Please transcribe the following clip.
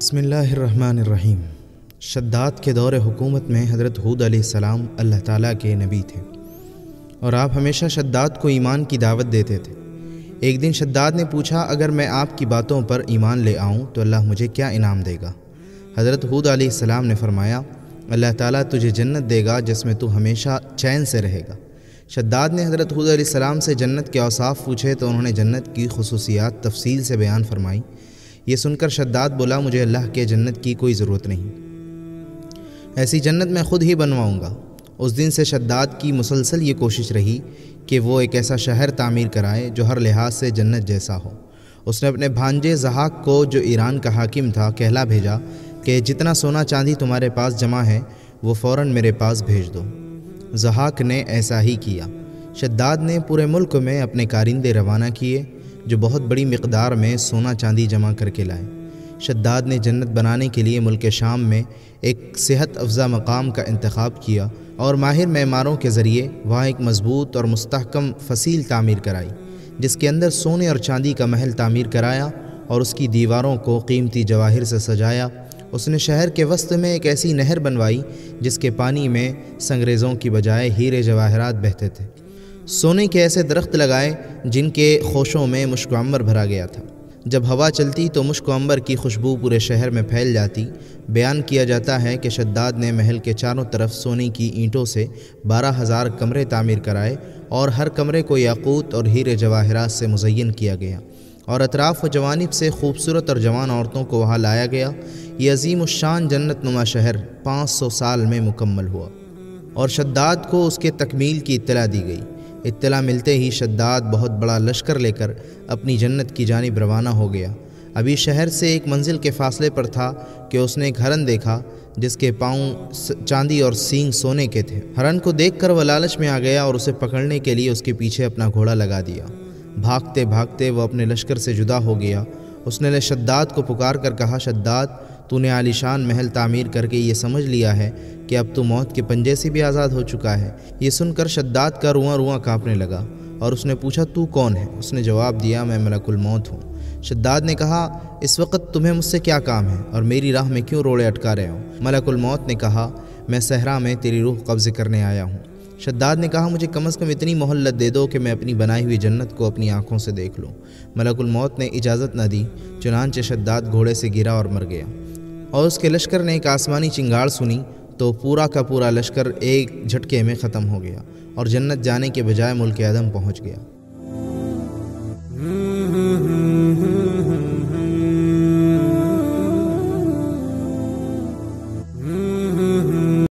بسم اللہ الرحمن الرحیم۔ شداد کے دور حکومت میں حضرت ہود علیہ السلام اللہ تعالیٰ کے نبی تھے اور آپ ہمیشہ شداد کو ایمان کی دعوت دیتے تھے۔ ایک دن شداد نے پوچھا، اگر میں آپ کی باتوں پر ایمان لے آؤں تو اللہ مجھے کیا انعام دے گا؟ حضرت ہود علیہ السلام نے فرمایا، اللہ تعالیٰ تجھے جنت دے گا جس میں تو ہمیشہ چین سے رہے گا۔ شداد نے حضرت ہود علیہ السلام سے جنت کے اوصاف پوچھے تو انہوں نے جنت کی خصوصیات تفصیل سے بیان فرمائی۔ یہ سن کر شداد بولا، مجھے اللہ کے جنت کی کوئی ضرورت نہیں، ایسی جنت میں خود ہی بنواؤں گا۔ اس دن سے شداد کی مسلسل یہ کوشش رہی کہ وہ ایک ایسا شہر تعمیر کرائے جو ہر لحاظ سے جنت جیسا ہو۔ اس نے اپنے بھانجے ضحاک کو، جو ایران کا حاکم تھا، کہلا بھیجا کہ جتنا سونا چاندی تمہارے پاس جمع ہے وہ فوراً میرے پاس بھیج دو۔ ضحاک نے ایسا ہی کیا۔ شداد نے پورے ملک میں اپنے کارندے روانہ کیے جو بہت بڑی مقدار میں سونا چاندی جمع کر کے لائے۔ شداد نے جنت بنانے کے لیے ملک شام میں ایک صحت افزا مقام کا انتخاب کیا اور ماہر معماروں کے ذریعے وہاں ایک مضبوط اور مستحکم فصیل تعمیر کرائی، جس کے اندر سونے اور چاندی کا محل تعمیر کرایا اور اس کی دیواروں کو قیمتی جواہر سے سجایا۔ اس نے شہر کے وسط میں ایک ایسی نہر بنوائی جس کے پانی میں سنگریزوں کی بجائے ہیرے جواہرات بہتے تھے۔ سونے کے ایسے درخت لگائے جن کے خوشوں میں مشک و عنبر بھرا گیا تھا۔ جب ہوا چلتی تو مشک و عنبر کی خوشبو پورے شہر میں پھیل جاتی۔ بیان کیا جاتا ہے کہ شداد نے محل کے چاروں طرف سونے کی اینٹوں سے 12,000 کمرے تعمیر کرائے اور ہر کمرے کو یاقوت اور ہیرے جواہرات سے مزین کیا گیا اور اطراف و جوانب سے خوبصورت اور جوان عورتوں کو وہاں لایا گیا۔ یہ عظیم الشان جنت نما شہر 500 سال میں مکمل ہوا اور شداد کو اس کے تکمیل کی اطلاع دی گئی۔ اطلاع ملتے ہی شداد بہت بڑا لشکر لے کر اپنی جنت کی جانب روانہ ہو گیا۔ ابھی شہر سے ایک منزل کے فاصلے پر تھا کہ اس نے ایک ہرن دیکھا جس کے پاؤں چاندی اور سینگ سونے کے تھے۔ ہرن کو دیکھ کر وہ لالچ میں آ گیا اور اسے پکڑنے کے لیے اس کے پیچھے اپنا گھوڑا لگا دیا۔ بھاگتے بھاگتے وہ اپنے لشکر سے جدا ہو گیا۔ اس نے شداد کو پکار کر کہا، شداد، تو نے عالیشان محل تعمیر کر کے یہ سمجھ لیا ہے کہ اب تو موت کے پنجے سے بھی آزاد ہو چکا ہے۔ یہ سن کر شداد کا رواں رواں کانپنے لگا اور اس نے پوچھا، تو کون ہے؟ اس نے جواب دیا، میں ملک الموت ہوں۔ شداد نے کہا، اس وقت تمہیں مجھ سے کیا کام ہے اور میری راہ میں کیوں روڑے اٹکا رہے ہو؟ ملک الموت نے کہا، میں صحرا میں تیری روح قبض کرنے آیا ہوں۔ شداد نے کہا، مجھے کم از کم اتنی مہلت دے دو کہ میں اپنی بنائی ہوئی جنت کو اپنی آنکھوں سے دیکھ لوں۔ ملک الموت نے اجازت نہ دی، چنانچہ شداد گھوڑے سے گرا اور مر گیا اور اس کے لشکر نے ایک آسمانی چنگاڑ سنی تو پورا کا پورا لشکر ایک جھٹکے میں ختم ہو گیا اور جنت جانے کے بجائے ملک عدم پہنچ گیا۔